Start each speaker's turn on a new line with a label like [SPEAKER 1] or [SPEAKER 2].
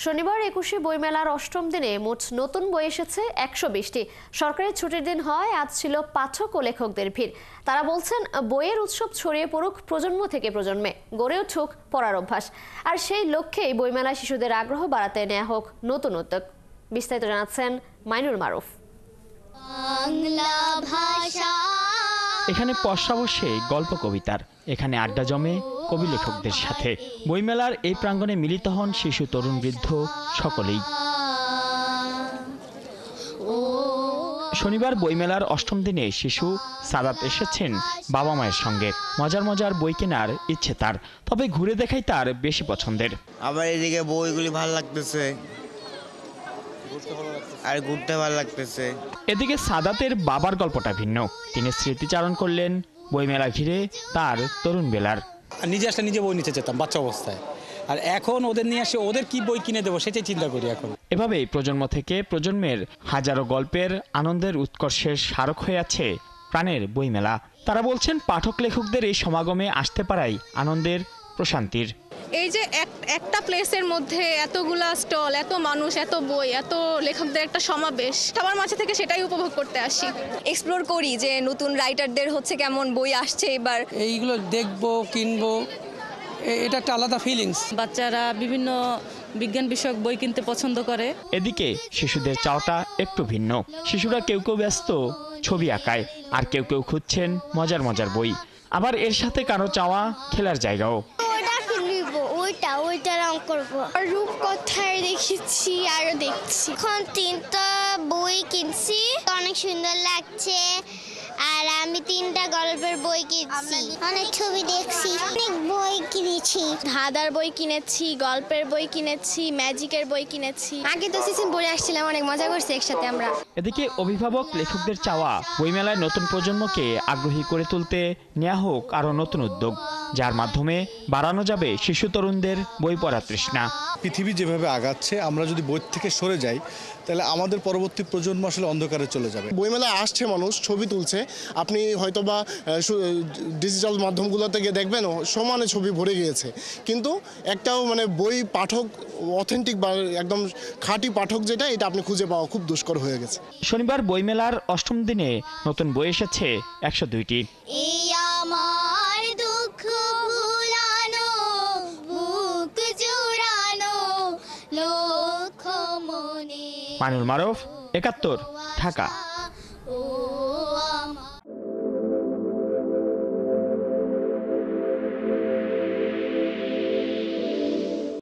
[SPEAKER 1] শনিবার ২১শে বইমেলার অষ্টম দিনে মোট নতুন বই এসেছে ১২০টি। সরকারি ছুটির দিন হয় আজ ছিল পাঠক ও লেখকদের ভিড়। তারা বলছেন, বইয়ের উৎসব ছড়িয়ে পড়ুক প্রজন্ম থেকে প্রজন্মে, গড়ে উঠুক পড়ার অভ্যাস। আর সেই লক্ষ্যেই বইমেলায় শিশুদের আগ্রহ বাড়াতে নেওয়া হোক নতুন উদ্যোগ। বিস্তারিত জানাচ্ছেন মাইনুল মারুফ।
[SPEAKER 2] এখানে পসরা বসে গল্প কবিতার, এখানে আড্ডা জমে কবি লেখকদের সাথে। বইমেলার এই প্রাঙ্গণে মিলিত হন শিশু, তরুণ, বৃদ্ধ সকলেই। শনিবার বইমেলার অষ্টম দিনে শিশু সাদাত এসেছেন বাবা মায়ের সঙ্গে। মজার মজার বই কেনার ইচ্ছে তার, তবে ঘুরে দেখাই তার বেশি পছন্দের।
[SPEAKER 3] আবার এদিকে বইগুলি ভালো লাগতেছে আর ঘুরতে ভালো লাগতেছে।
[SPEAKER 2] এদিকে সাদাতের বাবার গল্পটা ভিন্ন। তিনি স্মৃতিচারণ করলেন বইমেলা ঘিরে তার তরুণ বেলার।
[SPEAKER 4] নিজে বই নিতে যেতাম বাচ্চা অবস্থায়, আর এখন ওদের নিয়ে আসে ওদের কি বই কিনে দেবো সেটাই চিন্তা করি এখন।
[SPEAKER 2] এভাবেই প্রজন্ম থেকে প্রজন্মের হাজারো গল্পের আনন্দের উৎকর্ষের স্মারক হয়ে আছে প্রাণের বইমেলা। তারা বলছেন, পাঠক লেখকদের এই সমাগমে আসতে পারাই আনন্দের, প্রশান্তির।
[SPEAKER 5] এই যে একটা প্লেসের মধ্যে এতগুলা স্টল, এত মানুষ, এত বই, এত লেখকদের একটা সমাবেশ, সবার মাঝে থেকে সেটাই উপভোগ করতে আসি।
[SPEAKER 6] এক্সপ্লোর করি যে নতুন রাইটারদের হচ্ছে কেমন বই আসছে এবার।
[SPEAKER 7] এইগুলো দেখবো, কিনবো, এটা একটা আলাদা ফিলিংস।
[SPEAKER 8] বাচ্চারা বিভিন্ন বিজ্ঞান বিষয়ক বই কিনতে পছন্দ করে।
[SPEAKER 2] এদিকে শিশুদের চাওয়াটা একটু ভিন্ন। শিশুরা কেউ কেউ ব্যস্ত ছবি আঁকায়, আর কেউ কেউ খুঁজছেন মজার মজার বই। আবার এর সাথে কারো চাওয়া খেলার জায়গাও।
[SPEAKER 9] ওইটা রং করবো। রূপকথায় দেখেছি, আরো দেখছি। এখন 3টা বই কিনছি, অনেক সুন্দর লাগছে। আর আমি 3টা গল্পের বই কিনছি, অনেক ছবি দেখছি, অনেক বই কিনেছি।
[SPEAKER 5] ধাঁধার বই কিনেছি, গল্পের বই কিনেছি, ম্যাজিকের বই কিনেছি।
[SPEAKER 9] আগে তো সিজন পড়ে আসছিলাম, অনেক মজা করছি একসাথে আমরা।
[SPEAKER 2] এদিকে অভিভাবক লেখকদের চাওয়া, বইমেলায় নতুন প্রজন্মকে আগ্রহী করে তুলতে নেওয়া হোক আরও নতুন উদ্যোগ, যার মাধ্যমে বাড়ানো যাবে শিশু তরুণদের বই পড়ার তৃষ্ণা।
[SPEAKER 10] পৃথিবী যেভাবে আগাচ্ছে, আমরা যদি বই থেকে সরে যাই তাহলে আমাদের পরবর্তী প্রজন্ম আসলে অন্ধকারে চলে যাবে।
[SPEAKER 11] বইমেলায় আসছে মানুষ, ছবি তুলছে। আপনি হয়তোবা ডিজিটাল মাধ্যমগুলোতে গিয়ে দেখবেন সমানে ছবি ভরে গিয়েছে, কিন্তু একটাও বই পাঠক, অথেন্টিক বা একদম খাঁটি পাঠক যেটা, এটা আপনি খুঁজে পাওয়া খুব দুষ্কর হয়ে গেছে।
[SPEAKER 2] শনিবার বইমেলার অষ্টম দিনে নতুন বই এসেছে 102টি। মাইনুল মারুফ, ৭১, ঢাকা।